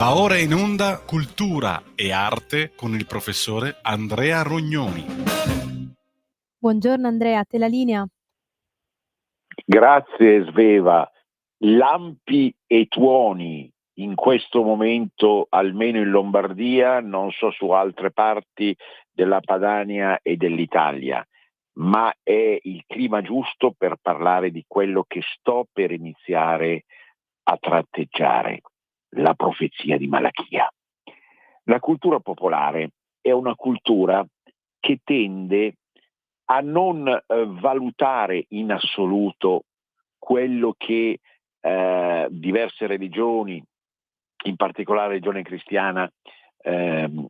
Va ora in onda Cultura e Arte con il professore Andrea Rognoni. Buongiorno Andrea, a te la linea. Grazie Sveva. Lampi e tuoni in questo momento, almeno in Lombardia, non so su altre parti della Padania e dell'Italia, ma è il clima giusto per parlare di quello che sto per iniziare a tratteggiare, la profezia di Malachia. La cultura popolare è una cultura che tende a non valutare in assoluto quello che diverse religioni, in particolare la religione cristiana,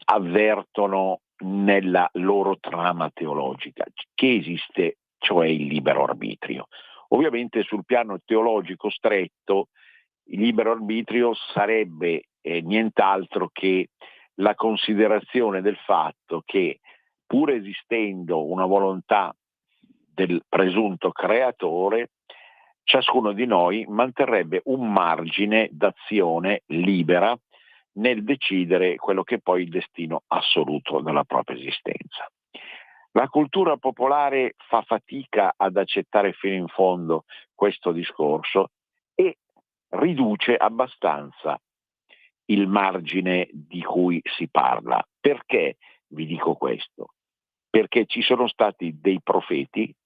avvertono nella loro trama teologica, che esiste cioè il libero arbitrio. Ovviamente sul piano teologico stretto il libero arbitrio sarebbe nient'altro che la considerazione del fatto che, pur esistendo una volontà del presunto creatore, ciascuno di noi manterrebbe un margine d'azione libera nel decidere quello che è poi il destino assoluto della propria esistenza. La cultura popolare fa fatica ad accettare fino in fondo questo discorso e riduce abbastanza il margine di cui si parla. Perché vi dico questo? Perché ci sono stati dei profeti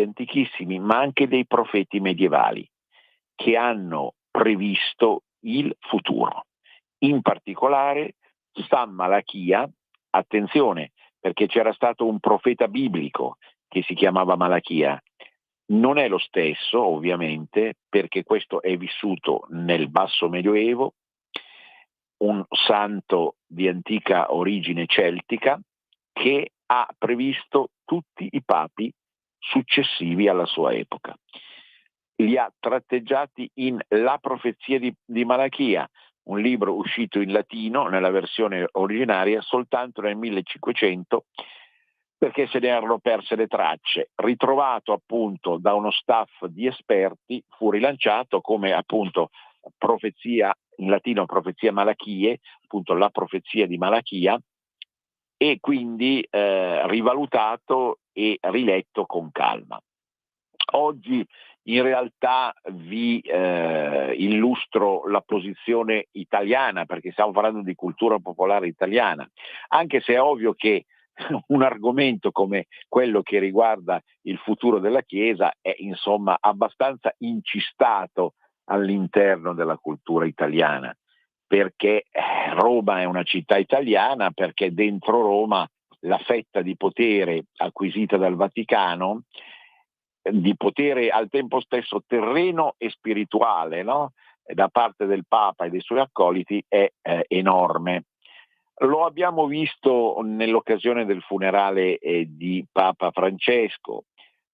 antichissimi, ma anche dei profeti medievali, che hanno previsto il futuro. In particolare San Malachia, attenzione, perché c'era stato un profeta biblico che si chiamava Malachia. Non è lo stesso, ovviamente, perché questo è vissuto nel Basso Medioevo, un santo di antica origine celtica che ha previsto tutti i papi successivi alla sua epoca. Li ha tratteggiati in La profezia di Malachia, un libro uscito in latino nella versione originaria soltanto nel 1500, perché se ne erano perse le tracce. Ritrovato appunto da uno staff di esperti, fu rilanciato come appunto profezia, in latino profezia Malachie, appunto la profezia di Malachia, e quindi rivalutato e riletto con calma. Oggi in realtà vi illustro la posizione italiana, perché stiamo parlando di cultura popolare italiana, anche se è ovvio che un argomento come quello che riguarda il futuro della Chiesa è insomma abbastanza incistato all'interno della cultura italiana, perché Roma è una città italiana, perché dentro Roma la fetta di potere acquisita dal Vaticano, di potere al tempo stesso terreno e spirituale, no? Da parte del Papa e dei suoi accoliti è enorme. Lo abbiamo visto nell'occasione del funerale di Papa Francesco.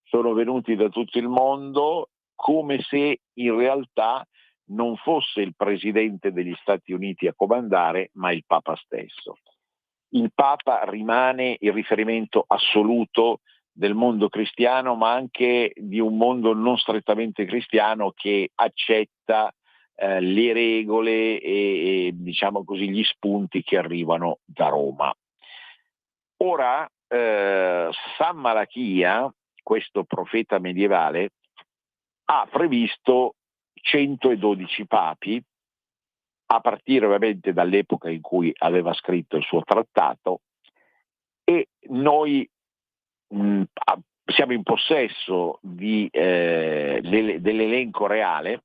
Sono venuti da tutto il mondo come se in realtà non fosse il presidente degli Stati Uniti a comandare, ma il Papa stesso. Il Papa rimane il riferimento assoluto del mondo cristiano, ma anche di un mondo non strettamente cristiano che accetta le regole e diciamo così gli spunti che arrivano da Roma. Ora San Malachia, questo profeta medievale, ha previsto 112 papi, a partire ovviamente dall'epoca in cui aveva scritto il suo trattato, e noi siamo in possesso dell'elenco reale,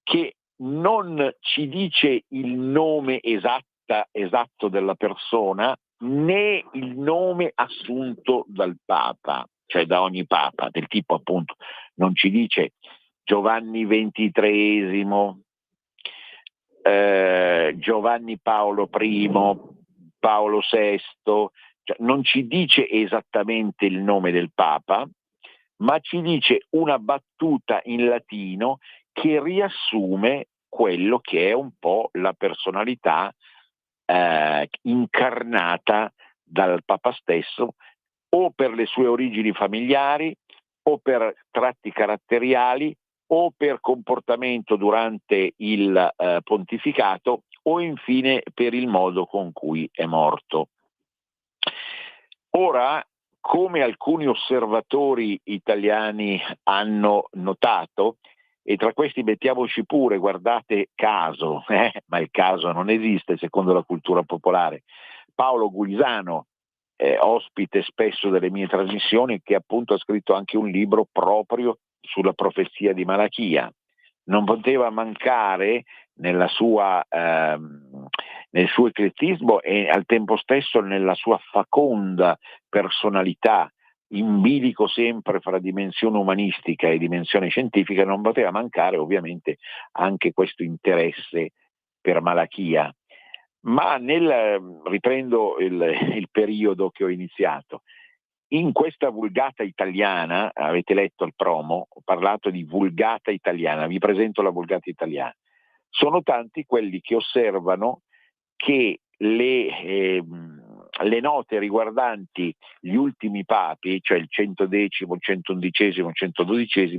che non ci dice il nome esatto della persona, né il nome assunto dal Papa, cioè da ogni Papa, del tipo appunto non ci dice Giovanni XXIII, Giovanni Paolo I, Paolo VI, cioè non ci dice esattamente il nome del Papa, ma ci dice una battuta in latino che riassume quello che è un po' la personalità incarnata dal Papa stesso, o per le sue origini familiari, o per tratti caratteriali, o per comportamento durante il pontificato o infine per il modo con cui è morto. Ora, come alcuni osservatori italiani hanno notato, e tra questi mettiamoci pure, guardate caso, ma il caso non esiste secondo la cultura popolare, Paolo Gulisano, ospite spesso delle mie trasmissioni, che appunto ha scritto anche un libro proprio sulla profezia di Malachia. Non poteva mancare nel suo eclettismo e al tempo stesso nella sua faconda personalità, in bilico sempre fra dimensione umanistica e dimensione scientifica, non poteva mancare ovviamente anche questo interesse per Malachia. Ma riprendo il periodo che ho iniziato. In questa vulgata italiana, avete letto il promo, ho parlato di vulgata italiana, vi presento la vulgata italiana. Sono tanti quelli che osservano che le note riguardanti gli ultimi papi, cioè il 110, il 111, il 112,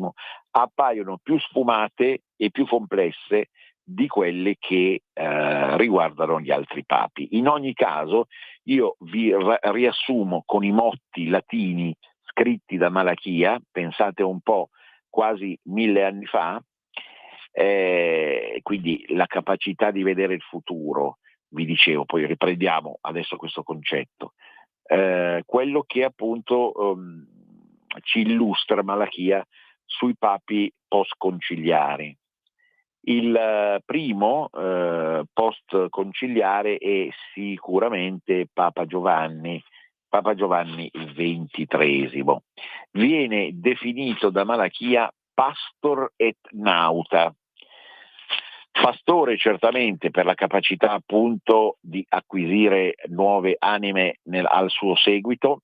appaiono più sfumate e più complesse di quelle che riguardano gli altri papi. In ogni caso, io vi riassumo con i motti latini scritti da Malachia, pensate un po', quasi 1000 anni fa, quindi la capacità di vedere il futuro, vi dicevo, poi riprendiamo adesso questo concetto, quello che appunto ci illustra Malachia sui papi post-conciliari. Il primo post-conciliare è sicuramente Papa Giovanni il XXIII. Viene definito da Malachia pastor et nauta. Pastore certamente per la capacità appunto di acquisire nuove anime al suo seguito,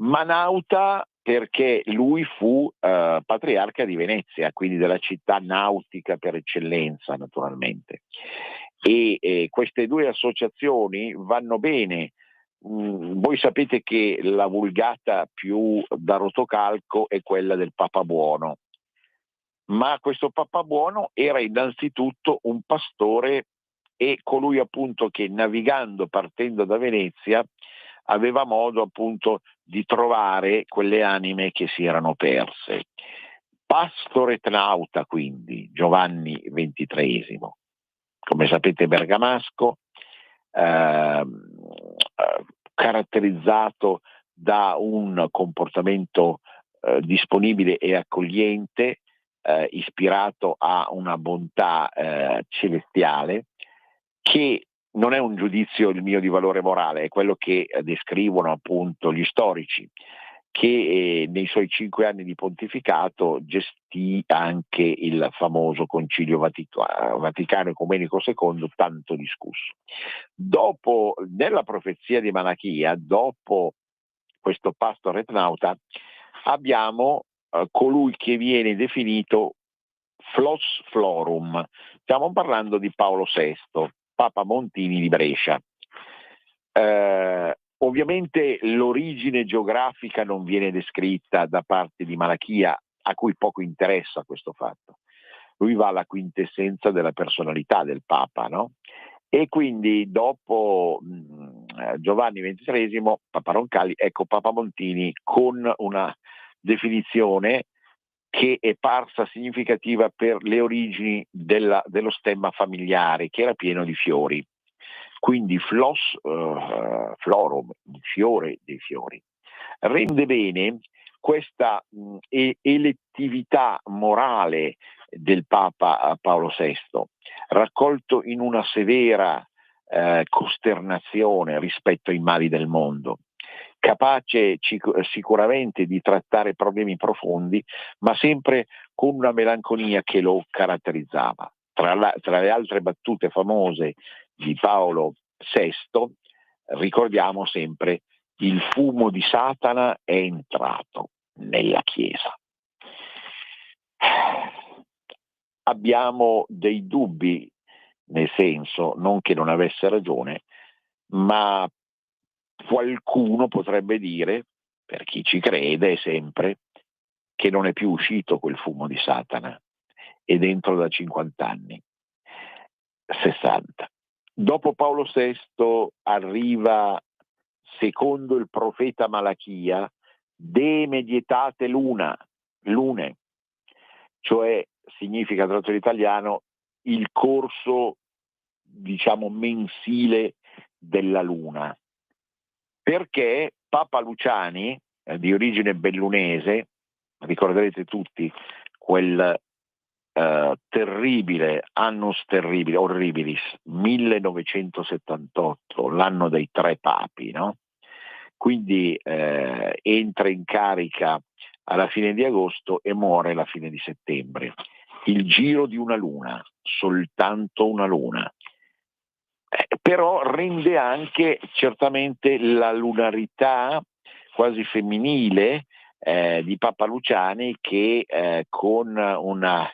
ma nauta perché lui fu patriarca di Venezia, quindi della città nautica per eccellenza naturalmente. E queste due associazioni vanno bene. Voi sapete che la vulgata più da rotocalco è quella del Papa Buono, ma questo Papa Buono era innanzitutto un pastore e colui appunto che navigando, partendo da Venezia, aveva modo appunto di trovare quelle anime che si erano perse. Pastor et nauta quindi, Giovanni XXIII, come sapete bergamasco, caratterizzato da un comportamento disponibile e accogliente, ispirato a una bontà celestiale, che non è un giudizio il mio di valore morale, è quello che descrivono appunto gli storici, che nei suoi 5 anni di pontificato gestì anche il famoso Concilio Vaticano Ecumenico II, tanto discusso. Dopo, nella profezia di Malachia, dopo questo pastor et nauta, abbiamo colui che viene definito Flos Florum. Stiamo parlando di Paolo VI, Papa Montini di Brescia. Ovviamente l'origine geografica non viene descritta da parte di Malachia, a cui poco interessa questo fatto. Lui va alla quintessenza della personalità del Papa, no? E quindi dopo Giovanni XXIII, Papa Roncalli, ecco Papa Montini con una definizione che è parsa significativa per le origini dello stemma familiare, che era pieno di fiori. Quindi Flos Florum, il fiore dei fiori. Rende bene questa elettività morale del Papa Paolo VI, raccolto in una severa costernazione rispetto ai mali del mondo, capace sicuramente di trattare problemi profondi, ma sempre con una melanconia che lo caratterizzava. Tra le altre battute famose di Paolo VI, ricordiamo sempre: il fumo di Satana è entrato nella Chiesa. Abbiamo dei dubbi, nel senso, non che non avesse ragione, ma qualcuno potrebbe dire, per chi ci crede sempre, che non è più uscito quel fumo di Satana. e dentro da 50 anni, 60. Dopo Paolo VI arriva, secondo il profeta Malachia, de medietate lune, cioè significa tradotto in italiano il corso, diciamo, mensile della luna, perché Papa Luciani, di origine bellunese, ricorderete tutti quel terribile annus horribilis 1978, l'anno dei 3 papi, no? Quindi entra in carica alla fine di agosto e muore alla fine di settembre. Il giro di una luna, soltanto una luna. Però rende anche certamente la lunarità quasi femminile di Papa Luciani, che con una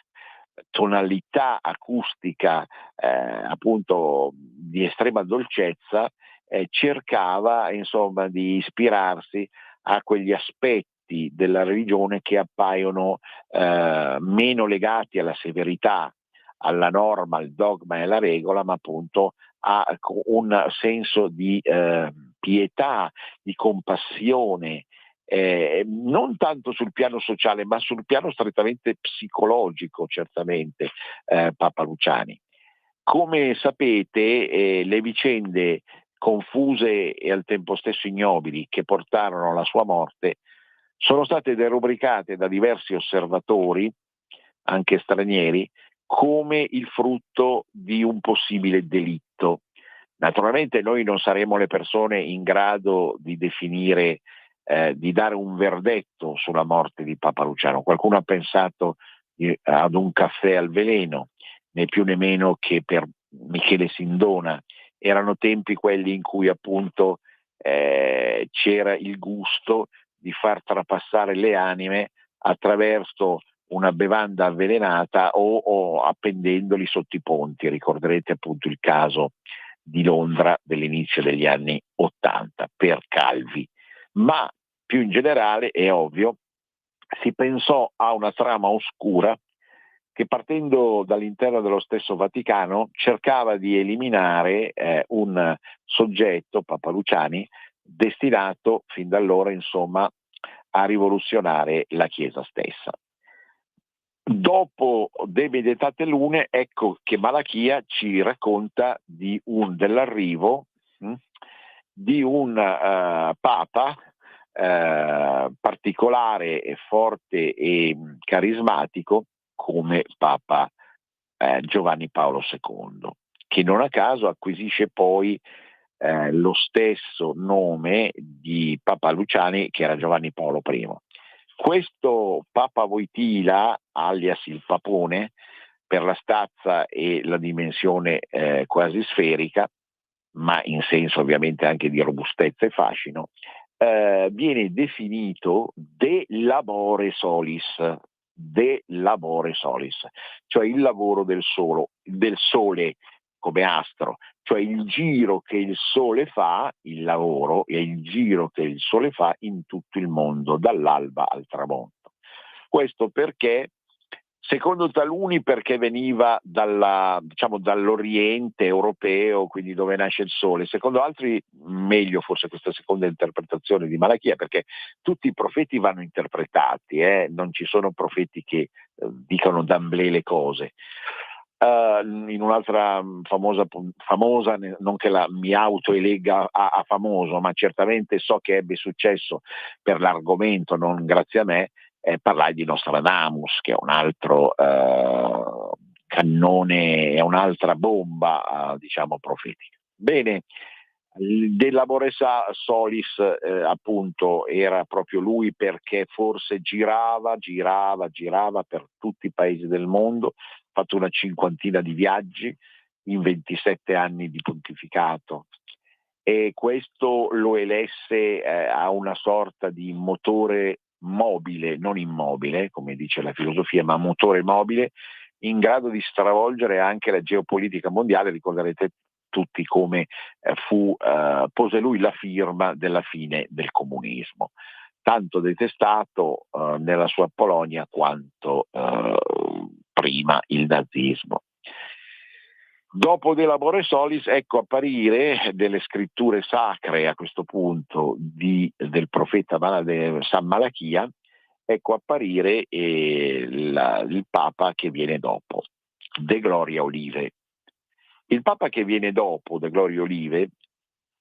tonalità acustica appunto di estrema dolcezza cercava insomma di ispirarsi a quegli aspetti della religione che appaiono meno legati alla severità, alla norma, al dogma e alla regola, ma appunto a un senso di pietà, di compassione, non tanto sul piano sociale, ma sul piano strettamente psicologico, certamente, Papa Luciani. Come sapete, le vicende confuse e al tempo stesso ignobili che portarono alla sua morte sono state derubricate da diversi osservatori, anche stranieri, come il frutto di un possibile delitto. Naturalmente noi non saremo le persone in grado di definire, di dare un verdetto sulla morte di Papa Luciano. Qualcuno ha pensato ad un caffè al veleno, né più né meno che per Michele Sindona. Erano tempi quelli in cui appunto c'era il gusto di far trapassare le anime attraverso una bevanda avvelenata o appendendoli sotto i ponti. Ricorderete appunto il caso di Londra dell'inizio degli anni '80 per Calvi. Ma più in generale, è ovvio, si pensò a una trama oscura che, partendo dall'interno dello stesso Vaticano, cercava di eliminare un soggetto, Papa Luciani, destinato fin da allora insomma a rivoluzionare la Chiesa stessa. Dopo De Medietate Lune, ecco che Malachia ci racconta dell'arrivo di un Papa particolare e forte e carismatico come Papa Giovanni Paolo II, che non a caso acquisisce poi lo stesso nome di Papa Luciani, che era Giovanni Paolo I. Questo Papa Wojtyla, alias il Papone, per la stazza e la dimensione quasi sferica, ma in senso ovviamente anche di robustezza e fascino, viene definito de labore solis, cioè il lavoro del sole come astro, cioè il giro che il sole fa, il lavoro e il giro che il sole fa in tutto il mondo, dall'alba al tramonto. Questo perché, secondo taluni, perché veniva dall'Oriente europeo, quindi dove nasce il sole. Secondo altri, meglio forse questa seconda interpretazione di Malachia, perché tutti i profeti vanno interpretati, non ci sono profeti che dicono d'amblè le cose. In un'altra famosa, non che mi autoelegga a famoso, ma certamente so che ebbe successo per l'argomento, non grazie a me, parlai di Nostradamus, che è un altro cannone, è un'altra bomba diciamo profetica. Bene, De labore solis appunto era proprio lui, perché forse girava per tutti i paesi del ho fatto una cinquantina di viaggi in 27 anni di pontificato, e questo lo elesse a una sorta di motore mobile, non immobile, come dice la filosofia, ma motore mobile, in grado di stravolgere anche la geopolitica mondiale. Ricorderete tutti come pose lui la firma della fine del comunismo, tanto detestato nella sua Polonia quanto prima il nazismo. Dopo De Labore Solis, ecco apparire delle scritture sacre a questo punto del profeta San Malachia, ecco apparire il Papa che viene dopo, De Gloria Olive. Il Papa che viene dopo, De Gloria Olive,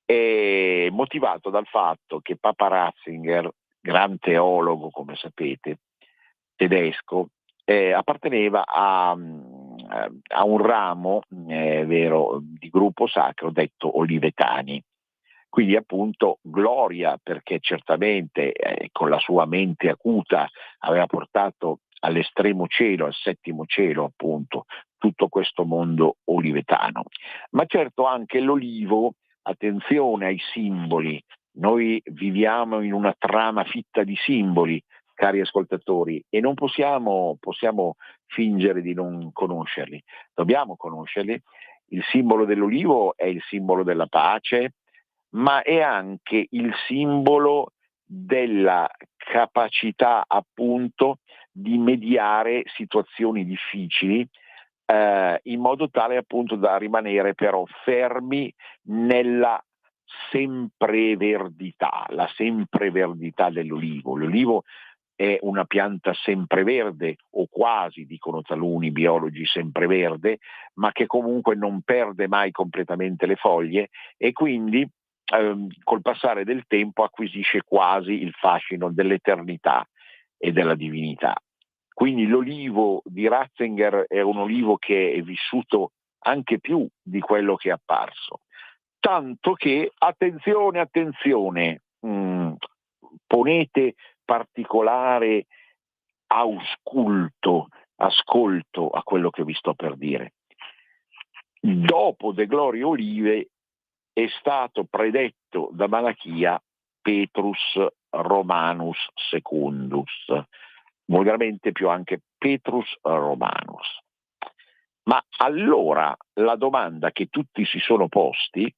è motivato dal fatto che Papa Ratzinger, gran teologo come sapete, tedesco, apparteneva a un ramo vero di gruppo sacro detto Olivetani. Quindi appunto gloria, perché certamente con la sua mente acuta aveva portato all'estremo cielo, al settimo cielo appunto, tutto questo mondo olivetano. Ma certo anche l'olivo, attenzione ai simboli, noi viviamo in una trama fitta di simboli, cari ascoltatori, e non possiamo fingere di non conoscerli, dobbiamo conoscerli. Il simbolo dell'olivo è il simbolo della pace, ma è anche il simbolo della capacità appunto di mediare situazioni difficili in modo tale appunto da rimanere però fermi nella sempreverdità, la sempreverdità dell'olivo. L'olivo è una pianta sempreverde, o quasi, dicono taluni biologi, sempreverde, ma che comunque non perde mai completamente le foglie e quindi col passare del tempo acquisisce quasi il fascino dell'eternità e della divinità. Quindi l'olivo di Ratzinger è un olivo che è vissuto anche più di quello che è apparso. Tanto che, attenzione, ponete particolare ascolto a quello che vi sto per dire. Dopo De Gloria Olive è stato predetto da Malachia Petrus Romanus Secundus, volgarmente più anche Petrus Romanus. Ma allora la domanda che tutti si sono posti,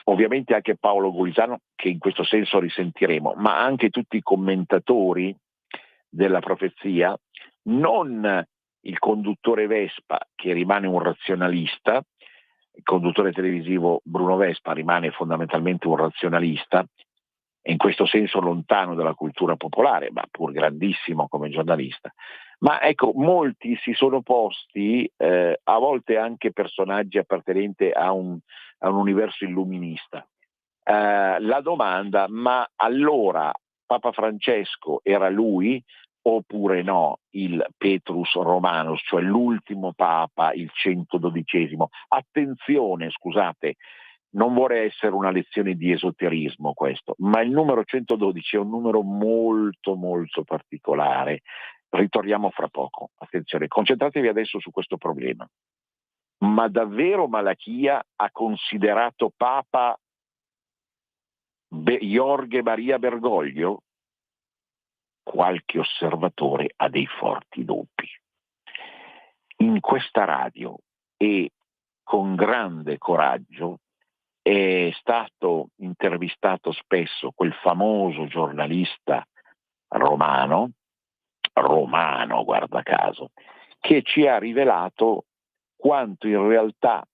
ovviamente anche Paolo Golisano, che in questo senso risentiremo, ma anche tutti i commentatori della profezia, non il conduttore Vespa che rimane un razionalista, il conduttore televisivo Bruno Vespa rimane fondamentalmente un razionalista, e in questo senso lontano dalla cultura popolare, ma pur grandissimo come giornalista. Ma ecco, molti si sono posti, a volte anche personaggi appartenenti a un universo illuminista, la domanda: ma allora Papa Francesco era lui oppure no il Petrus Romanus, cioè l'ultimo Papa, il 112esimo? Attenzione, scusate, non vorrei essere una lezione di esoterismo questo, ma il numero 112 è un numero molto molto particolare. Ritorniamo fra poco, attenzione, concentratevi adesso su questo problema. Ma davvero Malachia ha considerato Papa Jorge Maria Bergoglio? Qualche osservatore ha dei forti dubbi. In questa radio e con grande coraggio è stato intervistato spesso quel famoso giornalista romano, guarda caso, che ci ha rivelato quanto in realtà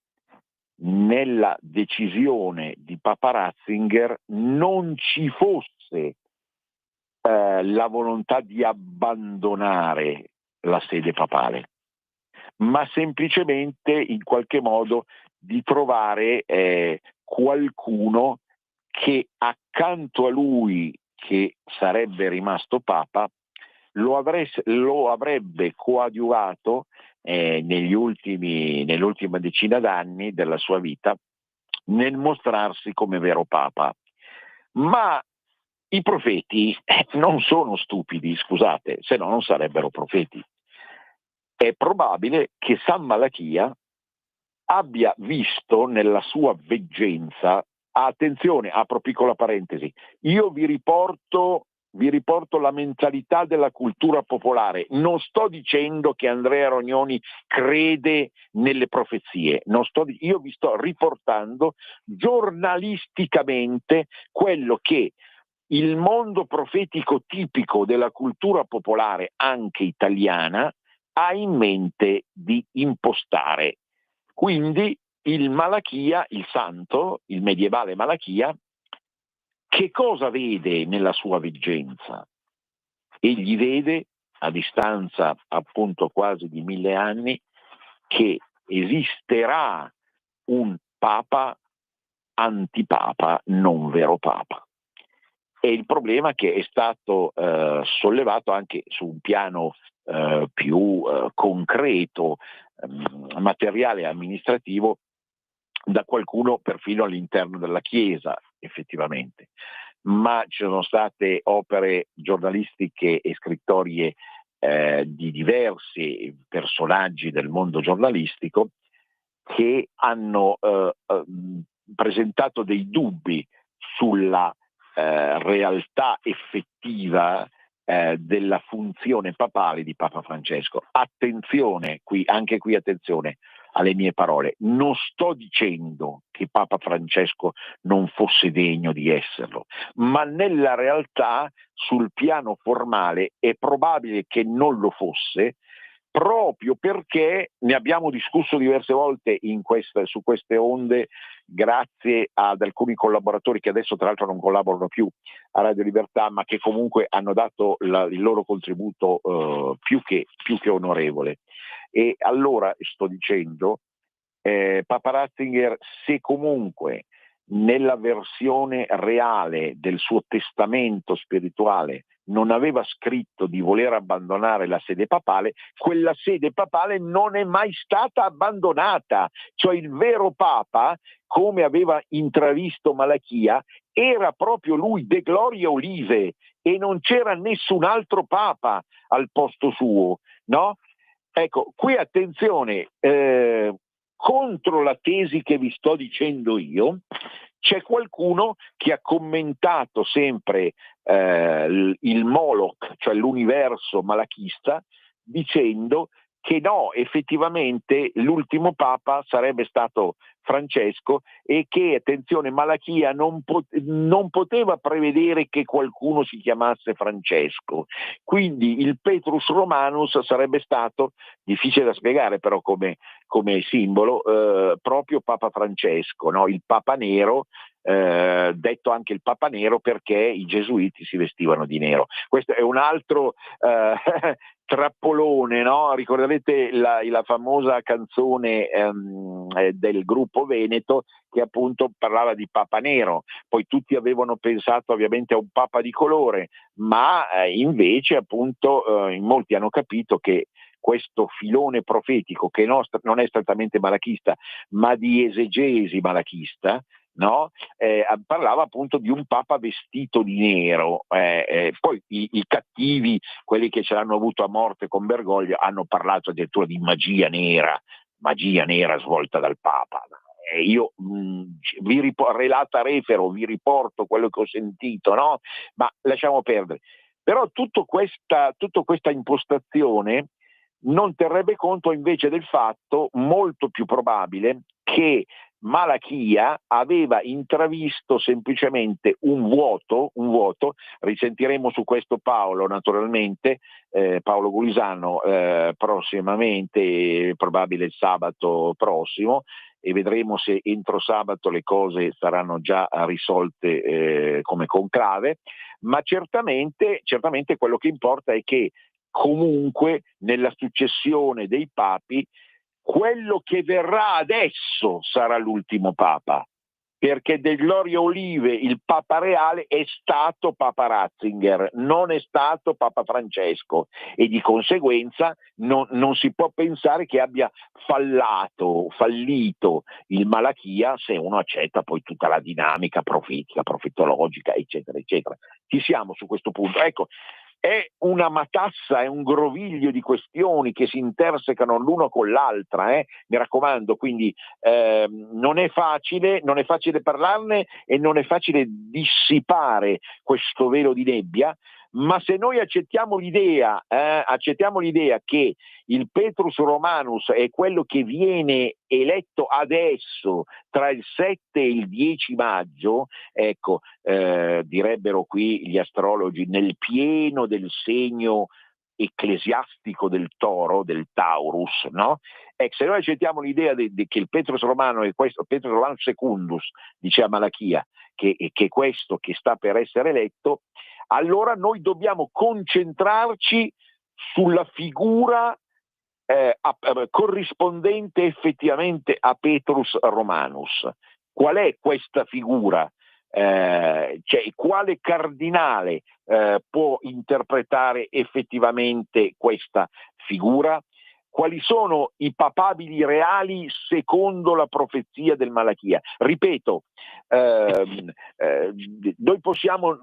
nella decisione di Papa Ratzinger non ci fosse la volontà di abbandonare la sede papale, ma semplicemente in qualche modo di trovare qualcuno che accanto a lui, che sarebbe rimasto Papa, lo avrebbe coadiuvato nell'ultima decina d'anni della sua vita nel mostrarsi come vero Papa. Ma i profeti non sono stupidi, scusate, se no non sarebbero profeti. È probabile che San Malachia abbia visto nella sua veggenza, attenzione, apro piccola parentesi, io vi riporto la mentalità della cultura popolare. Non sto dicendo che Andrea Rognoni crede nelle profezie, io vi sto riportando giornalisticamente quello che il mondo profetico tipico della cultura popolare, anche italiana, ha in mente di impostare. Quindi il Malachia, il santo, il medievale Malachia, che cosa vede nella sua veggenza? Egli vede, a distanza appunto quasi di 1000 anni, che esisterà un papa antipapa, non vero papa. E il problema che è stato sollevato anche su un piano più concreto, materiale e amministrativo, da qualcuno perfino all'interno della Chiesa, effettivamente. Ma ci sono state opere giornalistiche e scrittorie di diversi personaggi del mondo giornalistico che hanno presentato dei dubbi sulla realtà effettiva della funzione papale di Papa Francesco. Attenzione, anche qui attenzione alle mie parole, non sto dicendo che Papa Francesco non fosse degno di esserlo, ma nella realtà, sul piano formale, è probabile che non lo fosse, proprio perché ne abbiamo discusso diverse volte su queste onde, grazie ad alcuni collaboratori che adesso tra l'altro non collaborano più a Radio Libertà, ma che comunque hanno dato il loro contributo più che onorevole. E allora sto dicendo, Papa Ratzinger, se comunque nella versione reale del suo testamento spirituale non aveva scritto di voler abbandonare la sede papale, quella sede papale non è mai stata abbandonata. Cioè il vero Papa, come aveva intravisto Malachia, era proprio lui, De Gloria Olive, e non c'era nessun altro Papa al posto suo, no? Ecco, qui attenzione, contro la tesi che vi sto dicendo io, c'è qualcuno che ha commentato sempre il Moloch, cioè l'universo malachista, dicendo che no, effettivamente l'ultimo Papa sarebbe stato Francesco e che, attenzione, Malachia non poteva prevedere che qualcuno si chiamasse Francesco. Quindi il Petrus Romanus sarebbe stato, difficile da spiegare però come simbolo, proprio Papa Francesco, no? Il Papa Nero, detto anche il Papa Nero perché i gesuiti si vestivano di nero. Questo è un altro trappolone, no? Ricorderete la famosa canzone del gruppo Veneto che appunto parlava di Papa Nero, poi tutti avevano pensato ovviamente a un Papa di colore, ma invece appunto in molti hanno capito che questo filone profetico, che non è strettamente malachista, ma di esegesi malachista, no? Parlava appunto di un Papa vestito di nero. Poi i cattivi, quelli che ce l'hanno avuto a morte con Bergoglio, hanno parlato addirittura di magia nera svolta dal Papa. Io relata refero, vi riporto quello che ho sentito, no? Ma lasciamo perdere. Però tutta questa impostazione non terrebbe conto invece del fatto molto più probabile che Malachia aveva intravisto semplicemente un vuoto, risentiremo su questo Paolo naturalmente, Paolo Gulisano prossimamente, probabile il sabato prossimo, e vedremo se entro sabato le cose saranno già risolte come conclave, ma certamente quello che importa è che comunque nella successione dei papi quello che verrà adesso sarà l'ultimo papa, perché De Gloria Olive, il papa reale, è stato Papa Ratzinger, non è stato Papa Francesco, e di conseguenza non si può pensare che abbia fallito il Malachia se uno accetta poi tutta la dinamica profetica, profetologica, eccetera, eccetera. Ci siamo su questo punto. Ecco, è una matassa, è un groviglio di questioni che si intersecano l'uno con l'altra, mi raccomando, quindi non è facile parlarne e non è facile dissipare questo velo di nebbia, ma se noi accettiamo l'idea che il Petrus Romanus è quello che viene eletto adesso tra il 7 e il 10 maggio, ecco, direbbero qui gli astrologi, nel pieno del segno ecclesiastico del toro, del Taurus, no? Se noi accettiamo l'idea che il Petrus Romano è questo, Petrus Romanus Secundus, diceva Malachia, che è questo che sta per essere eletto, allora noi dobbiamo concentrarci sulla figura corrispondente effettivamente a Petrus Romanus. Qual è questa figura? Cioè, quale cardinale può interpretare effettivamente questa figura? Quali sono i papabili reali secondo la profezia del Malachia? Ripeto, noi possiamo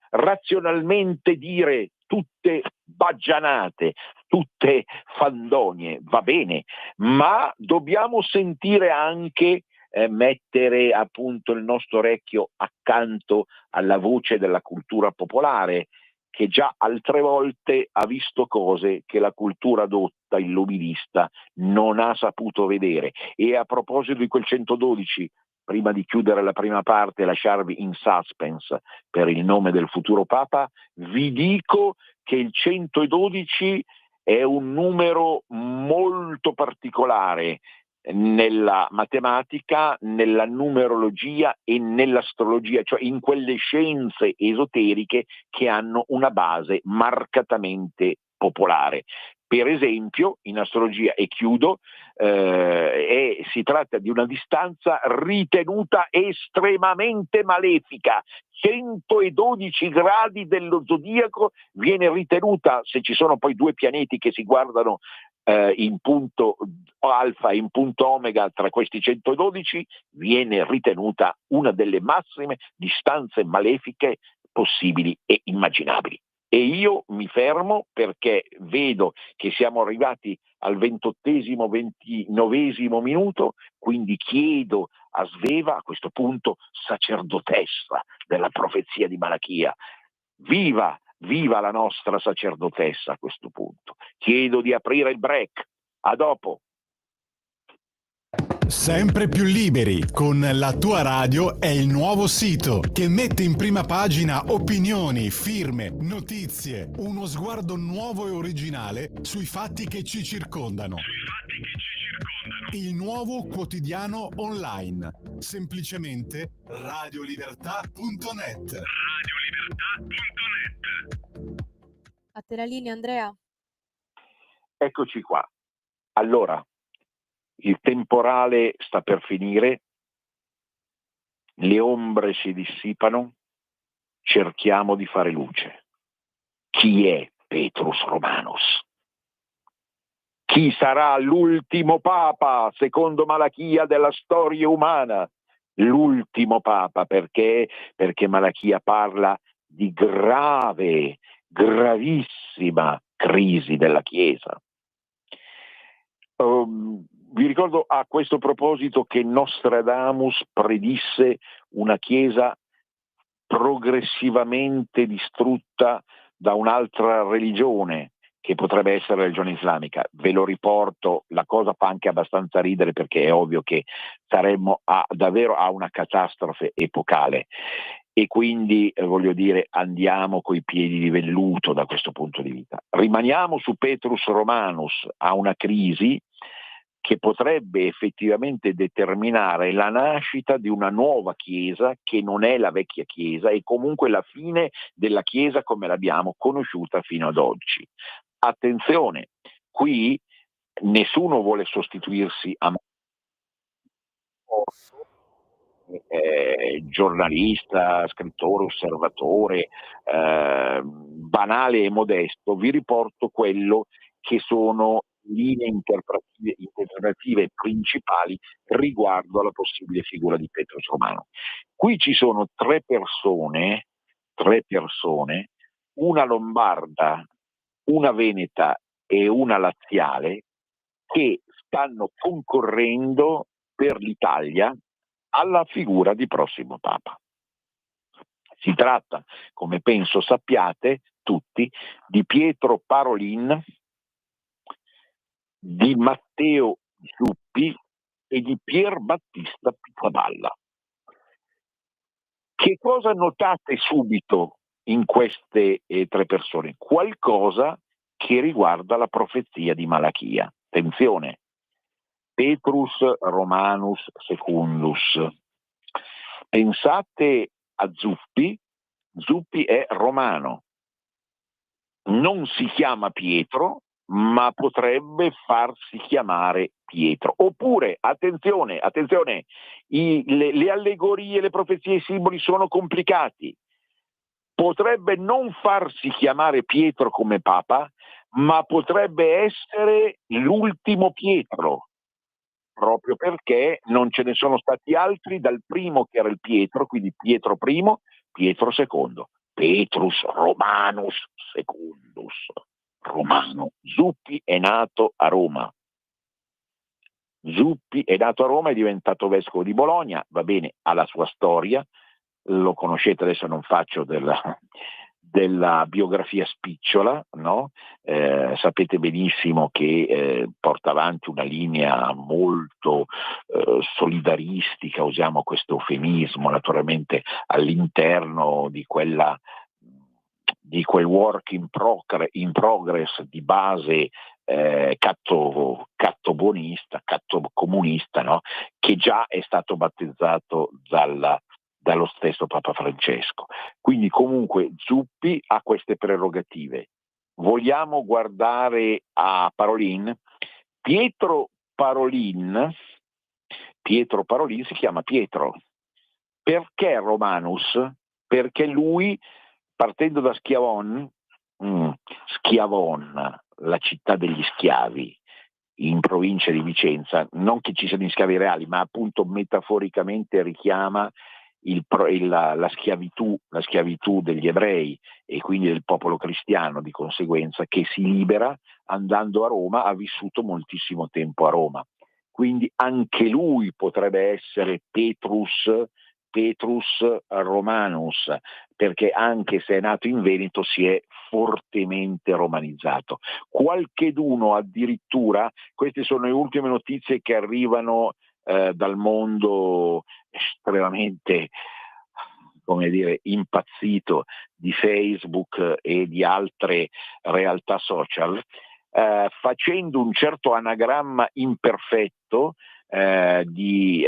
razionalmente dire tutte baggianate, tutte fandonie, va bene, ma dobbiamo sentire anche mettere appunto il nostro orecchio accanto alla voce della cultura popolare, che già altre volte ha visto cose che la cultura dotta illuminista non ha saputo vedere. E a proposito di quel 112, prima di chiudere la prima parte e lasciarvi in suspense per il nome del futuro Papa, vi dico che il 112 è un numero molto particolare nella matematica, nella numerologia e nell'astrologia, cioè in quelle scienze esoteriche che hanno una base marcatamente popolare. Per esempio, in astrologia, e chiudo, si tratta di una distanza ritenuta estremamente malefica. 112 gradi dello zodiaco viene ritenuta, se ci sono poi due pianeti che si guardano in punto alfa e in punto omega tra questi 112, viene ritenuta una delle massime distanze malefiche possibili e immaginabili. E io mi fermo perché vedo che siamo arrivati al 28esimo, 29esimo minuto, quindi chiedo a Sveva, a questo punto sacerdotessa della profezia di Malachia, viva la nostra sacerdotessa a questo punto. Chiedo di aprire il break. A dopo. Sempre più liberi con La tua radio è il nuovo sito che mette in prima pagina opinioni, firme, notizie, uno sguardo nuovo e originale sui fatti che ci circondano. Il nuovo quotidiano online. Semplicemente radiolibertà.net. A te la linea, Andrea. Eccoci qua. Allora, il temporale sta per finire, le ombre si dissipano, cerchiamo di fare luce. Chi è Petrus Romanus? Chi sarà l'ultimo papa, secondo Malachia, della storia umana? L'ultimo papa, perché Malachia parla di gravissima crisi della Chiesa. Vi ricordo a questo proposito che Nostradamus predisse una Chiesa progressivamente distrutta da un'altra religione, che potrebbe essere la religione islamica. Ve lo riporto, la cosa fa anche abbastanza ridere perché è ovvio che saremmo davvero a una catastrofe epocale. E quindi voglio dire, andiamo coi piedi di velluto da questo punto di vista. Rimaniamo su Petrus Romanus, a una crisi che potrebbe effettivamente determinare la nascita di una nuova Chiesa che non è la vecchia Chiesa e comunque la fine della Chiesa come l'abbiamo conosciuta fino ad oggi. Attenzione, qui nessuno vuole sostituirsi a giornalista, scrittore, osservatore, banale e modesto. Vi riporto quello che sono linee interpretative principali riguardo alla possibile figura di Petrus Romano. Qui ci sono tre persone, una lombarda, una veneta e una laziale, che stanno concorrendo per l'Italia alla figura di prossimo Papa. Si tratta, come penso sappiate tutti, di Pietro Parolin, di Matteo Zuppi e di Pier Battista Pizzaballa. Che cosa notate subito in queste tre persone? Qualcosa che riguarda la profezia di Malachia. Attenzione, Petrus Romanus Secundus. Pensate a Zuppi. Zuppi è romano, non si chiama Pietro, ma potrebbe farsi chiamare Pietro. Oppure, attenzione, le allegorie, le profezie e i simboli sono complicati. Potrebbe non farsi chiamare Pietro come papa, ma potrebbe essere l'ultimo Pietro, proprio perché non ce ne sono stati altri dal primo che era il Pietro, quindi Pietro I, Pietro II, Petrus Romanus Secundus, romano. Zuppi è nato a Roma. Zuppi è nato a Roma, è diventato vescovo di Bologna, va bene, ha la sua storia, lo conoscete, adesso non faccio della biografia spicciola, no? Sapete benissimo che porta avanti una linea molto solidaristica, usiamo questo eufemismo, naturalmente all'interno di quel work in progress di base cattobuonista, cattocomunista, no? Che già è stato battezzato dallo stesso Papa Francesco. Quindi comunque Zuppi ha queste prerogative. Vogliamo guardare a Parolin? Pietro Parolin si chiama Pietro. Perché Romanus? Perché lui, partendo da Schiavon, la città degli schiavi, in provincia di Vicenza, non che ci siano gli schiavi reali, ma appunto metaforicamente richiama la schiavitù degli ebrei e quindi del popolo cristiano, di conseguenza, che si libera andando a Roma, ha vissuto moltissimo tempo a Roma. Quindi anche lui potrebbe essere Petrus Romanus, perché anche se è nato in Veneto si è fortemente romanizzato. Qualcheduno addirittura, queste sono le ultime notizie che arrivano dal mondo estremamente, come dire, impazzito di Facebook e di altre realtà social, facendo un certo anagramma imperfetto di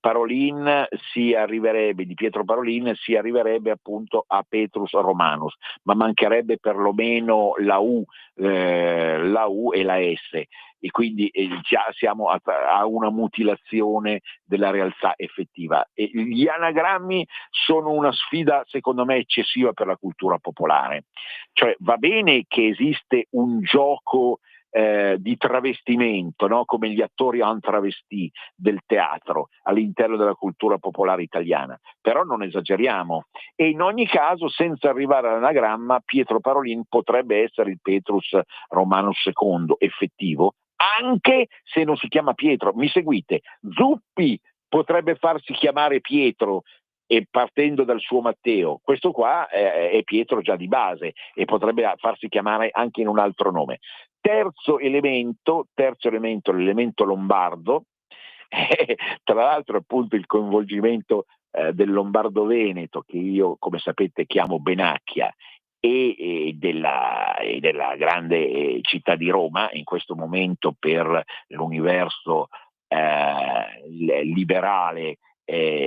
Parolin di Pietro Parolin si arriverebbe appunto a Petrus Romanus, ma mancherebbe perlomeno la U e la S, e quindi già siamo a una mutilazione della realtà effettiva. E gli anagrammi sono una sfida secondo me eccessiva per la cultura popolare, cioè va bene che esiste un gioco di travestimento, no? Come gli attori en travesti del teatro all'interno della cultura popolare italiana, però non esageriamo, e in ogni caso, senza arrivare all'anagramma, Pietro Parolin potrebbe essere il Petrus Romanus II effettivo, anche se non si chiama Pietro. Mi seguite? Zuppi potrebbe farsi chiamare Pietro, e partendo dal suo Matteo, questo qua è Pietro già di base e potrebbe farsi chiamare anche in un altro nome. Terzo elemento, l'elemento lombardo, tra l'altro appunto il coinvolgimento del Lombardo-Veneto, che io come sapete chiamo Benacchia, e della grande città di Roma, in questo momento per l'universo liberale,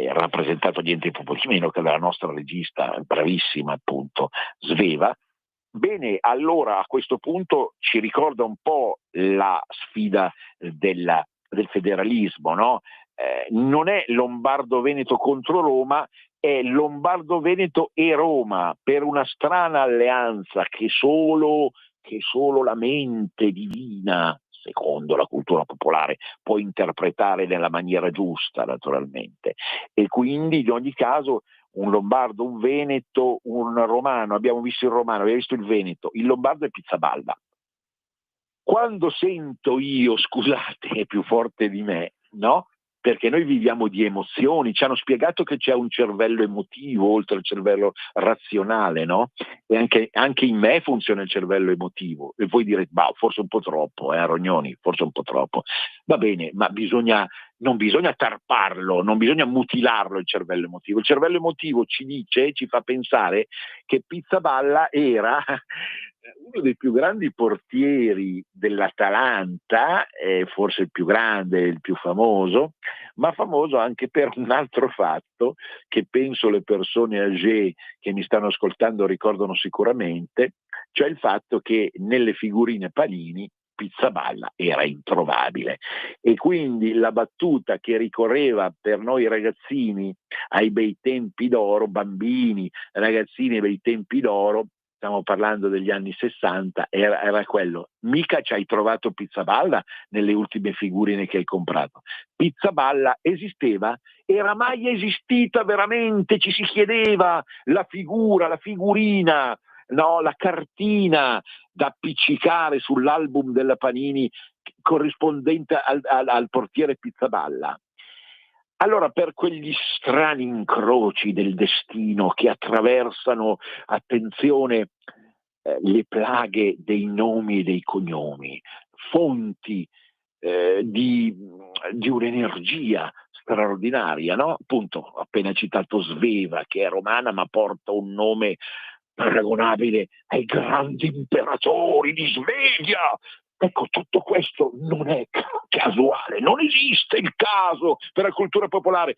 rappresentato niente po' di meno che dalla nostra regista bravissima appunto Sveva. Bene, allora a questo punto ci ricorda un po' la sfida del federalismo, no? Non è Lombardo-Veneto contro Roma, è Lombardo-Veneto e Roma, per una strana alleanza che solo la mente divina, secondo la cultura popolare, può interpretare nella maniera giusta, naturalmente. E quindi in ogni caso un lombardo, un veneto, un romano, abbiamo visto il romano, abbiamo visto il veneto, il lombardo è Pizzaballa. Quando sento io, scusate, è più forte di me, no? Perché noi viviamo di emozioni, ci hanno spiegato che c'è un cervello emotivo oltre al cervello razionale, no? E anche in me funziona il cervello emotivo, e voi direte, forse un po' troppo, Rognoni, forse un po' troppo. Va bene, ma non bisogna tarparlo, non bisogna mutilarlo il cervello emotivo. Il cervello emotivo ci fa pensare che Pizzaballa era uno dei più grandi portieri dell'Atalanta, forse il più grande, il più famoso, ma famoso anche per un altro fatto che penso le persone âgée che mi stanno ascoltando ricordano sicuramente, cioè il fatto che nelle figurine Panini Pizzaballa era introvabile, e quindi la battuta che ricorreva per noi ragazzini ai bei tempi d'oro, bambini, ragazzini ai bei tempi d'oro, stiamo parlando degli anni 60, era quello: mica ci hai trovato Pizzaballa nelle ultime figurine che hai comprato. Pizzaballa esisteva? Era mai esistita veramente? Ci si chiedeva, la figura, la figurina, no, la cartina da appiccicare sull'album della Panini corrispondente al portiere Pizzaballa. Allora, per quegli strani incroci del destino che attraversano, attenzione, le plaghe dei nomi e dei cognomi, fonti di un'energia straordinaria, no? Appunto, ho appena citato Sveva, che è romana ma porta un nome paragonabile ai grandi imperatori di Svevia. Ecco, tutto questo non è casuale, non esiste il caso per la cultura popolare.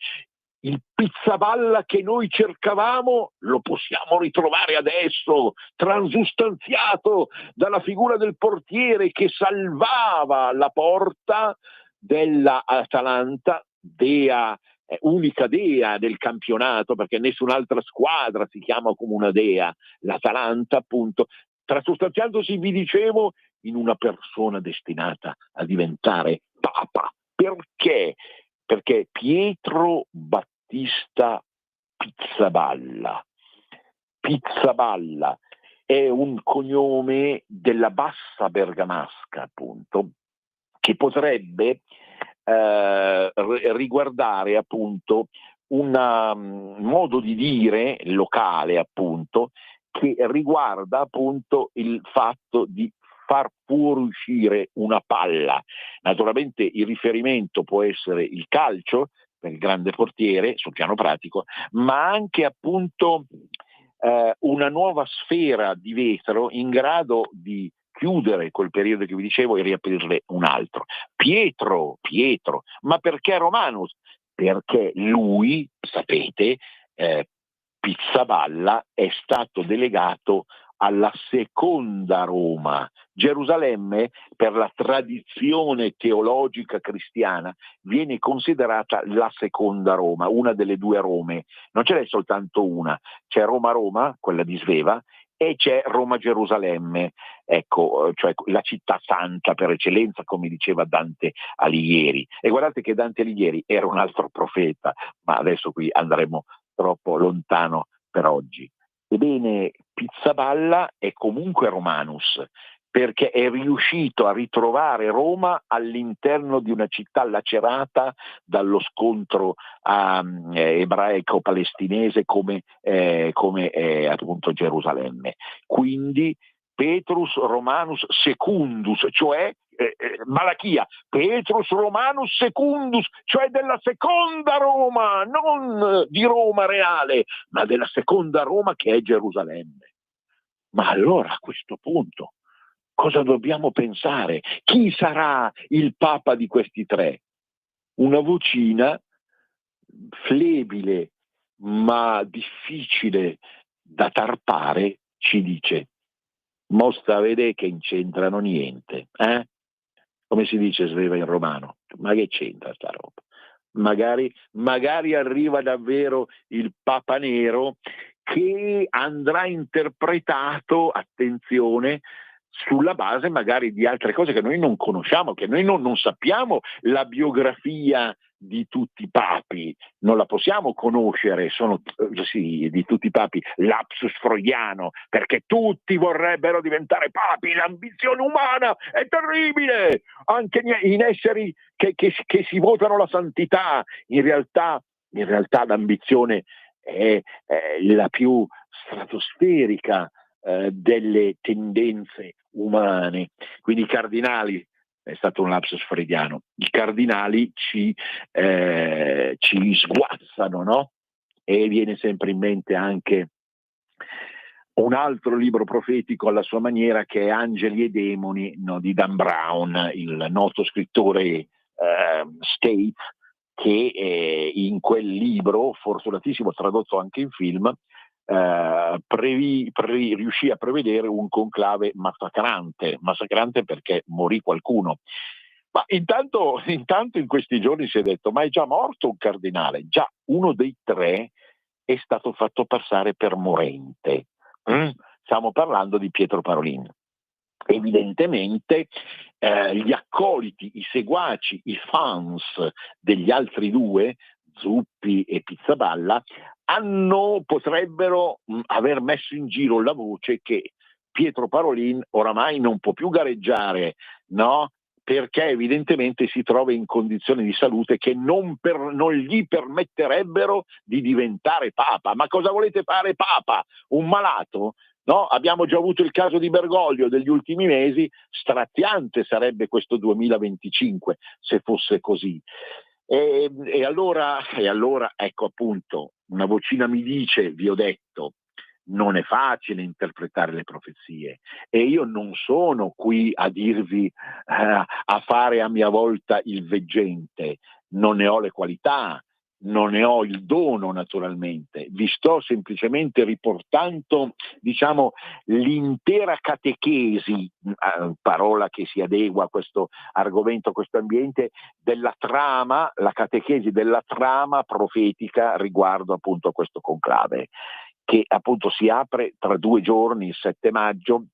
Il Pizzaballa che noi cercavamo lo possiamo ritrovare adesso, transustanziato dalla figura del portiere che salvava la porta della Atalanta, dea, unica dea del campionato, perché nessun'altra squadra si chiama come una dea, l'Atalanta appunto, transustanziandosi, vi dicevo, in una persona destinata a diventare papa. Perché? Perché Pietro Battista Pizzaballa è un cognome della bassa bergamasca, appunto, che potrebbe riguardare appunto un modo di dire locale, appunto, che riguarda appunto il fatto di far fuoriuscire una palla. Naturalmente il riferimento può essere il calcio per il grande portiere sul piano pratico, ma anche appunto una nuova sfera di vetro in grado di chiudere quel periodo che vi dicevo e riaprirne un altro. Pietro, ma perché Romanus? Perché lui, sapete, Pizzaballa è stato delegato alla seconda Roma. Gerusalemme, per la tradizione teologica cristiana, viene considerata la seconda Roma, una delle due Rome. Non ce n'è soltanto una, c'è Roma, quella di Sveva, e c'è Roma-Gerusalemme, ecco, cioè la città santa per eccellenza, come diceva Dante Alighieri. E guardate che Dante Alighieri era un altro profeta, ma adesso qui andremo troppo lontano per oggi. Ebbene, Pizzaballa è comunque Romanus, perché è riuscito a ritrovare Roma all'interno di una città lacerata dallo scontro ebraico-palestinese come appunto Gerusalemme. Quindi Petrus Romanus Secundus, cioè Malachia, Petrus Romanus Secundus, cioè della seconda Roma, non di Roma reale, ma della seconda Roma che è Gerusalemme. Ma allora a questo punto cosa dobbiamo pensare? Chi sarà il papa di questi tre? Una vocina flebile ma difficile da tarpare ci dice: mostra a vedere che non c'entrano niente, eh? Come si dice Sveva in romano? Ma che c'entra sta roba? Magari arriva davvero il Papa Nero, che andrà interpretato, attenzione, sulla base magari di altre cose che noi non conosciamo, che noi non sappiamo la biografia di tutti i papi, non la possiamo conoscere, sì, di tutti i papi, lapsus freudiano, perché tutti vorrebbero diventare papi, l'ambizione umana è terribile, anche in esseri che si votano la santità, in realtà l'ambizione è la più stratosferica delle tendenze umane. Quindi i cardinali, è stato un lapsus freudiano, i cardinali ci sguazzano, no? E viene sempre in mente anche un altro libro profetico alla sua maniera, che è Angeli e Demoni, no, di Dan Brown, il noto scrittore States, che in quel libro, fortunatissimo tradotto anche in film, riuscì a prevedere un conclave massacrante perché morì qualcuno. Ma intanto in questi giorni si è detto: ma è già morto un cardinale? Già, uno dei tre è stato fatto passare per morente. Stiamo parlando di Pietro Parolin. Evidentemente gli accoliti, i seguaci, i fans degli altri due, Zuppi e Pizzaballa, potrebbero aver messo in giro la voce che Pietro Parolin oramai non può più gareggiare, no? Perché evidentemente si trova in condizioni di salute che non gli permetterebbero di diventare papa. Ma cosa volete fare papa? Un malato? No? Abbiamo già avuto il caso di Bergoglio degli ultimi mesi. Straziante sarebbe questo 2025 se fosse così. E allora, ecco, appunto, una vocina mi dice, vi ho detto, non è facile interpretare le profezie, e io non sono qui a dirvi a fare a mia volta il veggente, non ne ho le qualità, non ne ho il dono, naturalmente. Vi sto semplicemente riportando, diciamo, l'intera catechesi, parola che si adegua a questo argomento, a questo ambiente, della trama, la catechesi della trama profetica riguardo appunto a questo conclave, che appunto si apre tra 2 giorni, il 7 maggio.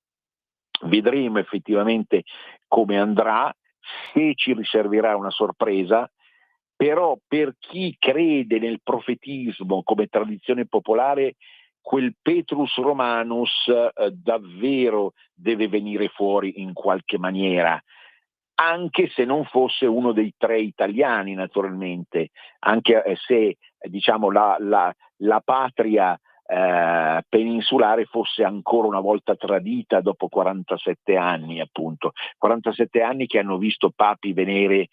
Vedremo effettivamente come andrà, se ci riserverà una sorpresa. Però per chi crede nel profetismo come tradizione popolare, quel Petrus Romanus davvero deve venire fuori in qualche maniera, anche se non fosse uno dei 3 italiani, naturalmente, anche se diciamo la patria peninsulare fosse ancora una volta tradita dopo 47 anni, appunto 47 anni che hanno visto papi venire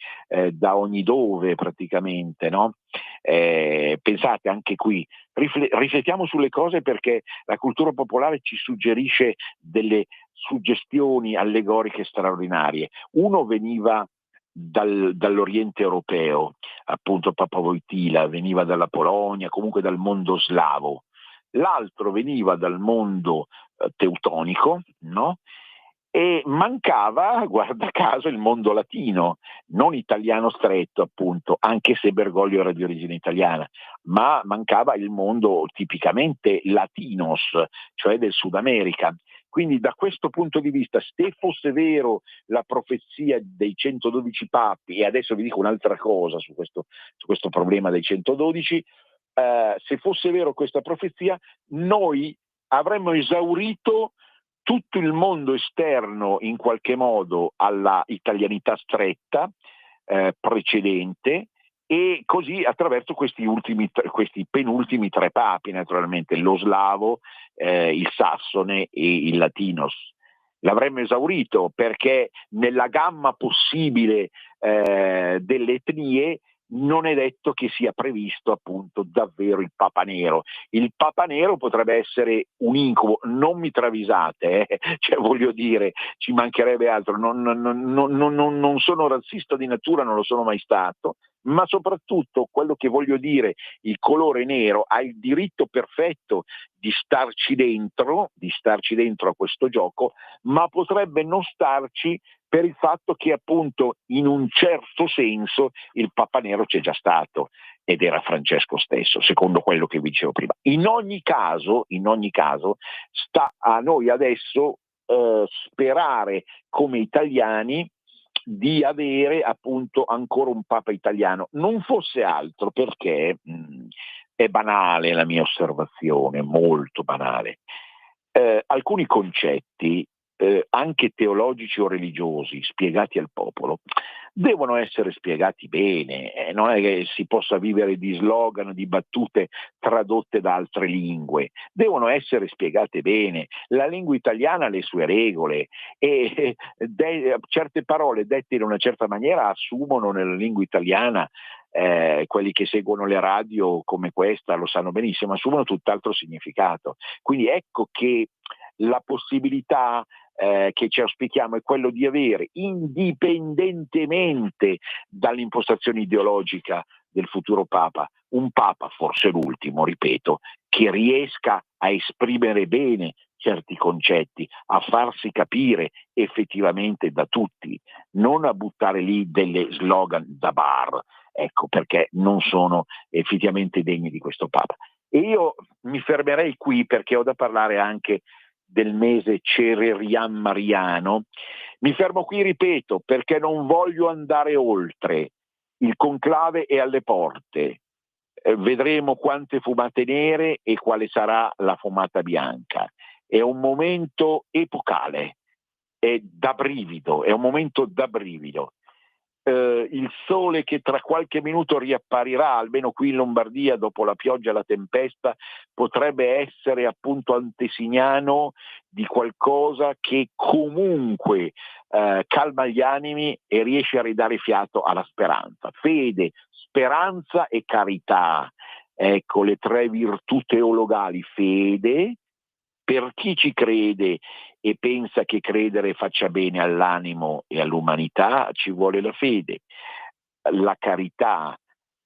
da ogni dove praticamente, no? Pensate anche qui, riflettiamo sulle cose, perché la cultura popolare ci suggerisce delle suggestioni allegoriche straordinarie. Uno veniva dall'Oriente europeo, appunto Papa Wojtyla veniva dalla Polonia, comunque dal mondo slavo. L'altro veniva dal mondo teutonico, no? E mancava, guarda caso, il mondo latino, non italiano stretto, appunto, anche se Bergoglio era di origine italiana, ma mancava il mondo tipicamente latinos, cioè del Sud America. Quindi da questo punto di vista, se fosse vero la profezia dei 112 papi, e adesso vi dico un'altra cosa su questo problema dei 112, se fosse vero questa profezia, noi avremmo esaurito tutto il mondo esterno in qualche modo alla italianità stretta precedente, e così attraverso questi penultimi 3 papi, naturalmente, lo slavo, il sassone e il latinos. L'avremmo esaurito, perché nella gamma possibile delle etnie non è detto che sia previsto appunto davvero il Papa Nero. Il Papa Nero potrebbe essere un incubo, non mi travisate, cioè voglio dire, ci mancherebbe altro, non sono razzista di natura, non lo sono mai stato, ma soprattutto quello che voglio dire, il colore nero ha il diritto perfetto di starci dentro a questo gioco, ma potrebbe non starci per il fatto che appunto in un certo senso il Papa Nero c'è già stato, ed era Francesco stesso, secondo quello che vi dicevo prima. In ogni caso sta a noi adesso sperare come italiani di avere appunto ancora un Papa italiano, non fosse altro perché è banale la mia osservazione, molto banale. Alcuni concetti anche teologici o religiosi spiegati al popolo devono essere spiegati bene, non è che si possa vivere di slogan, di battute tradotte da altre lingue, devono essere spiegate bene. La lingua italiana ha le sue regole, e certe parole dette in una certa maniera assumono nella lingua italiana quelli che seguono le radio come questa lo sanno benissimo, assumono tutt'altro significato. Quindi ecco che la possibilità che ci auspichiamo è quello di avere, indipendentemente dall'impostazione ideologica del futuro Papa, un Papa, forse l'ultimo, ripeto, che riesca a esprimere bene certi concetti, a farsi capire effettivamente da tutti, non a buttare lì delle slogan da bar, ecco, perché non sono effettivamente degni di questo Papa. E io mi fermerei qui, perché ho da parlare anche del mese cererian mariano. Mi fermo qui, ripeto, perché non voglio andare oltre. Il conclave è alle porte. Vedremo quante fumate nere e quale sarà la fumata bianca. È un momento epocale, è da brivido, è un momento da brivido. Il sole che tra qualche minuto riapparirà, almeno qui in Lombardia, dopo la pioggia e la tempesta, potrebbe essere appunto antesignano di qualcosa che comunque calma gli animi e riesce a ridare fiato alla speranza. Fede, speranza e carità, ecco le tre virtù teologali. Fede, per chi ci crede e pensa che credere faccia bene all'animo e all'umanità, ci vuole la fede. La carità,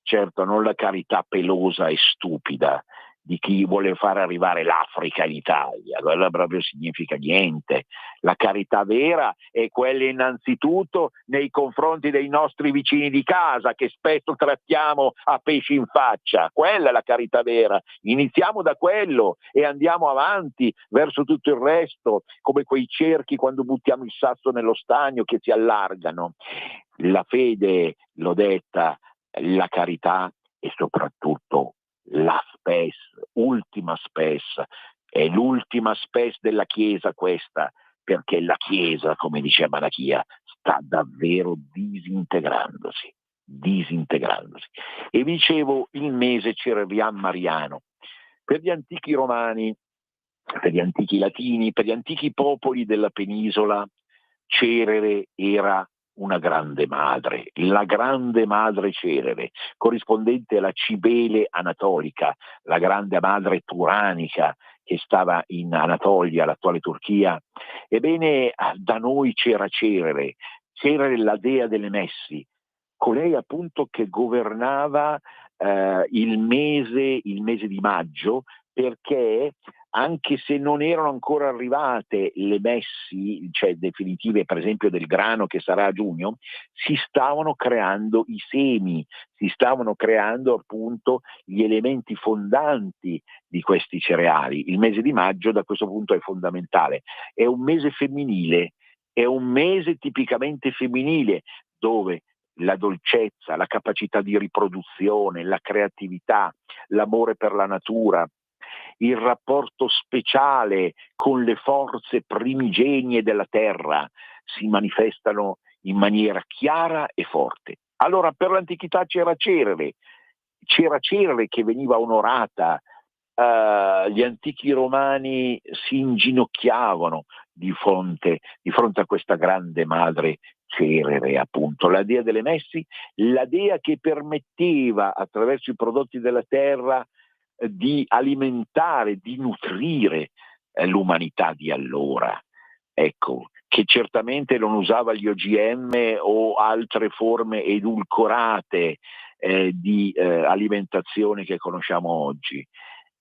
certo non la carità pelosa e stupida di chi vuole far arrivare l'Africa in Italia, quella proprio significa niente. La carità vera è quella innanzitutto nei confronti dei nostri vicini di casa, che spesso trattiamo a pesci in faccia. Quella è la carità vera. Iniziamo da quello e andiamo avanti verso tutto il resto, come quei cerchi quando buttiamo il sasso nello stagno che si allargano. La fede, l'ho detta, la carità e soprattutto la spes, ultima spes, è l'ultima spes della Chiesa questa, perché la Chiesa, come dice Malachia, sta davvero disintegrandosi. E dicevo il mese cererian mariano. Per gli antichi romani, per gli antichi latini, per gli antichi popoli della penisola, Cerere era una grande madre, la grande madre Cerere, corrispondente alla Cibele anatolica, la grande madre turanica che stava in Anatolia, l'attuale Turchia. Ebbene, da noi c'era Cerere, la dea delle messi, colei appunto che governava il mese di maggio, perché anche se non erano ancora arrivate le messi, cioè definitive, per esempio del grano che sarà a giugno, si stavano creando i semi, si stavano creando appunto gli elementi fondanti di questi cereali. Il mese di maggio da questo punto è fondamentale, è un mese femminile, è un mese tipicamente femminile, dove la dolcezza, la capacità di riproduzione, la creatività, l'amore per la natura, il rapporto speciale con le forze primigenie della terra si manifestano in maniera chiara e forte. Allora, per l'antichità c'era Cerere che veniva onorata, gli antichi romani si inginocchiavano di fronte a questa grande madre Cerere, appunto, la dea delle messi, la dea che permetteva attraverso i prodotti della terra di alimentare, di nutrire l'umanità di allora, ecco, che certamente non usava gli OGM o altre forme edulcorate di alimentazione che conosciamo oggi.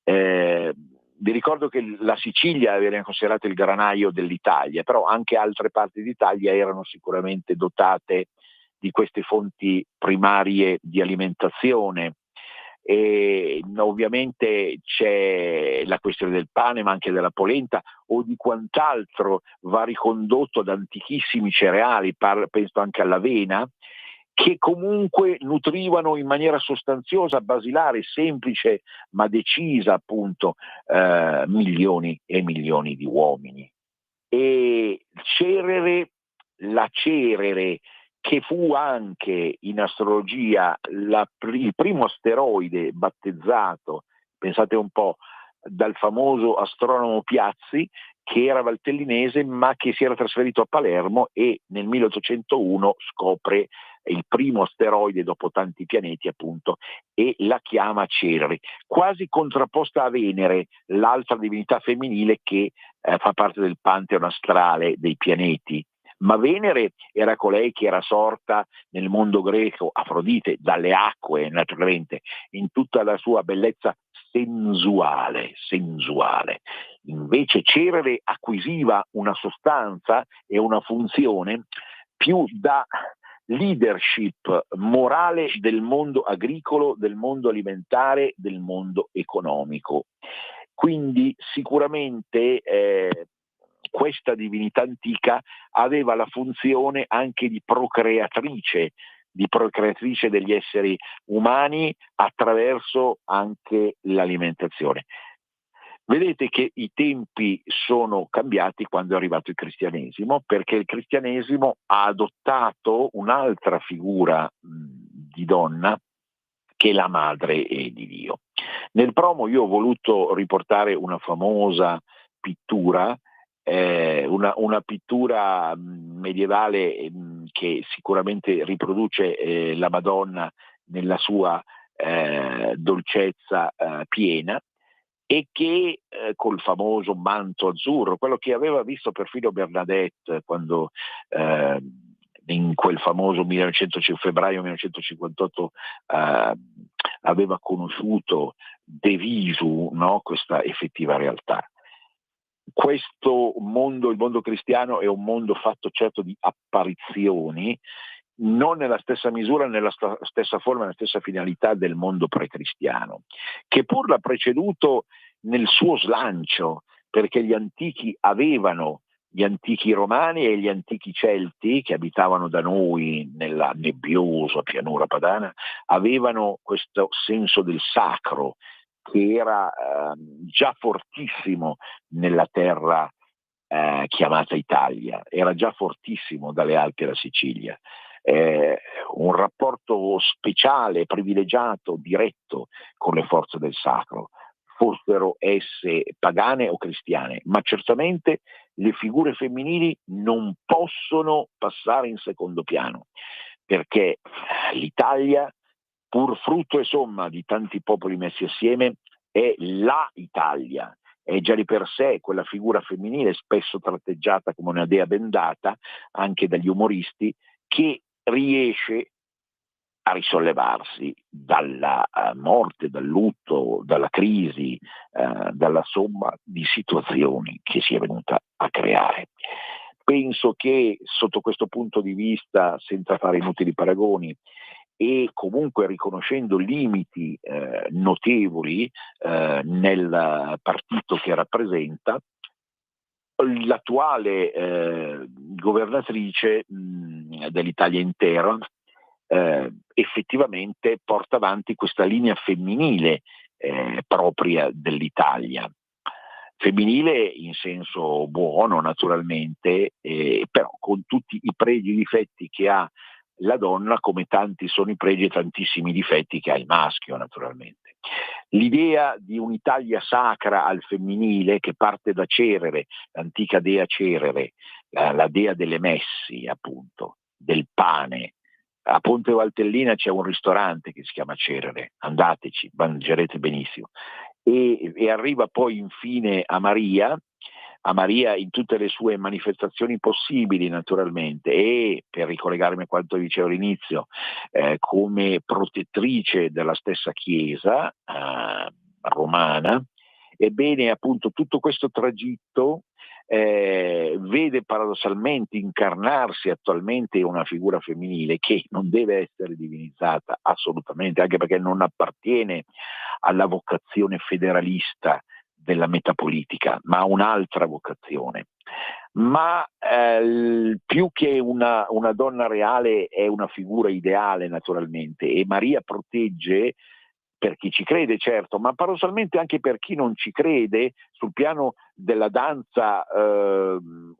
Vi ricordo che la Sicilia viene considerata il granaio dell'Italia, però anche altre parti d'Italia erano sicuramente dotate di queste fonti primarie di alimentazione. E ovviamente c'è la questione del pane, ma anche della polenta o di quant'altro va ricondotto ad antichissimi cereali, penso anche all'avena, che comunque nutrivano in maniera sostanziosa, basilare, semplice ma decisa appunto milioni e milioni di uomini. E la Cerere, che fu anche in astrologia il primo asteroide battezzato, pensate un po', dal famoso astronomo Piazzi, che era valtellinese ma che si era trasferito a Palermo e nel 1801 scopre il primo asteroide dopo tanti pianeti appunto, e la chiama Cerere, quasi contrapposta a Venere, l'altra divinità femminile che fa parte del pantheon astrale dei pianeti. Ma Venere era colei che era sorta nel mondo greco, Afrodite, dalle acque naturalmente, in tutta la sua bellezza sensuale. Invece Cerere acquisiva una sostanza e una funzione più da leadership morale del mondo agricolo, del mondo alimentare, del mondo economico. Quindi sicuramente questa divinità antica aveva la funzione anche di procreatrice degli esseri umani attraverso anche l'alimentazione. Vedete che i tempi sono cambiati quando è arrivato il cristianesimo, perché il cristianesimo ha adottato un'altra figura di donna che è la madre di Dio. Nel promo io ho voluto riportare una famosa pittura, una pittura medievale che sicuramente riproduce la Madonna nella sua dolcezza piena, e che col famoso manto azzurro, quello che aveva visto perfino Bernadette quando in quel famoso febbraio 1958 aveva conosciuto de visu, no, questa effettiva realtà. Questo mondo, il mondo cristiano, è un mondo fatto certo di apparizioni, non nella stessa misura, nella stessa forma, nella stessa finalità del mondo precristiano, che pur l'ha preceduto nel suo slancio, perché gli antichi romani e gli antichi celti che abitavano da noi nella nebbiosa pianura padana avevano questo senso del sacro che era già fortissimo nella terra chiamata Italia, era già fortissimo dalle Alpi alla Sicilia. Un rapporto speciale, privilegiato, diretto con le forze del sacro, fossero esse pagane o cristiane, ma certamente le figure femminili non possono passare in secondo piano, perché l'Italia, pur frutto e somma di tanti popoli messi assieme, è la Italia. È già di per sé quella figura femminile, spesso tratteggiata come una dea bendata anche dagli umoristi, che riesce a risollevarsi dalla morte, dal lutto, dalla crisi, dalla somma di situazioni che si è venuta a creare. Penso che sotto questo punto di vista, senza fare inutili paragoni e comunque riconoscendo limiti notevoli nel partito che rappresenta, l'attuale governatrice dell'Italia intera effettivamente porta avanti questa linea femminile propria dell'Italia. Femminile in senso buono naturalmente, però con tutti i pregi e difetti che ha la donna, come tanti sono i pregi e tantissimi difetti che ha il maschio naturalmente. L'idea di un'Italia sacra al femminile che parte da Cerere, l'antica dea Cerere, la dea delle messi appunto, del pane. A Ponte Valtellina c'è un ristorante che si chiama Cerere, andateci, mangerete benissimo. E arriva poi infine a Maria in tutte le sue manifestazioni possibili naturalmente, e per ricollegarmi a quanto dicevo all'inizio, come protettrice della stessa Chiesa romana. Ebbene appunto tutto questo tragitto vede paradossalmente incarnarsi attualmente una figura femminile che non deve essere divinizzata assolutamente, anche perché non appartiene alla vocazione federalista della metapolitica, ma ha un'altra vocazione. Ma più che una donna reale è una figura ideale naturalmente, e Maria protegge per chi ci crede certo, ma paradossalmente anche per chi non ci crede sul piano della danza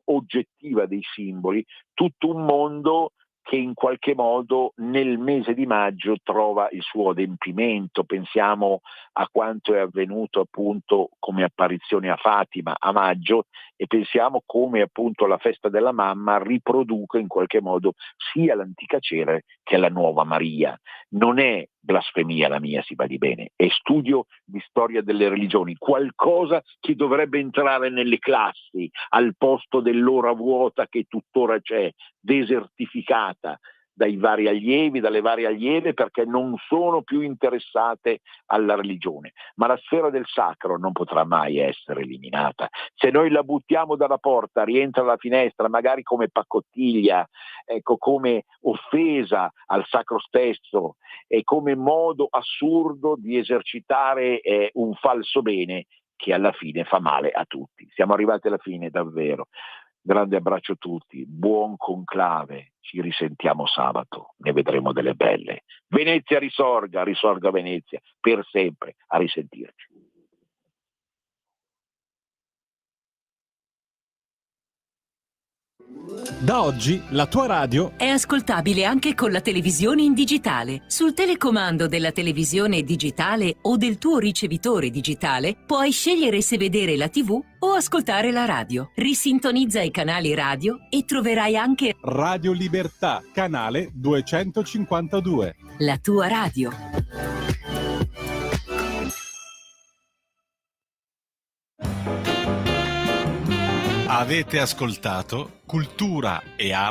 oggettiva dei simboli, tutto un mondo che in qualche modo nel mese di maggio trova il suo adempimento. Pensiamo a quanto è avvenuto appunto come apparizione a Fatima a maggio, e pensiamo come appunto la festa della mamma riproduca in qualche modo sia l'antica Cerere che la nuova Maria. Non è blasfemia la mia, si badi bene, è studio di storia delle religioni, qualcosa che dovrebbe entrare nelle classi al posto dell'ora vuota che tuttora c'è, desertificata dai vari allievi, dalle varie allieve, perché non sono più interessate alla religione. Ma la sfera del sacro non potrà mai essere eliminata. Se noi la buttiamo dalla porta, rientra dalla finestra, magari come paccottiglia, ecco, come offesa al sacro stesso e come modo assurdo di esercitare un falso bene che alla fine fa male a tutti. Siamo arrivati alla fine, davvero. Grande abbraccio a tutti, buon conclave, ci risentiamo sabato, ne vedremo delle belle. Venezia risorga, risorga Venezia, per sempre, a risentirci. Da oggi la tua radio È ascoltabile anche con la televisione in digitale. Sul telecomando della televisione digitale o del tuo ricevitore digitale puoi scegliere se vedere la TV o ascoltare la radio. Risintonizza i canali radio e troverai anche Radio Libertà, canale 252. la tua radio. Avete ascoltato Cultura e Arte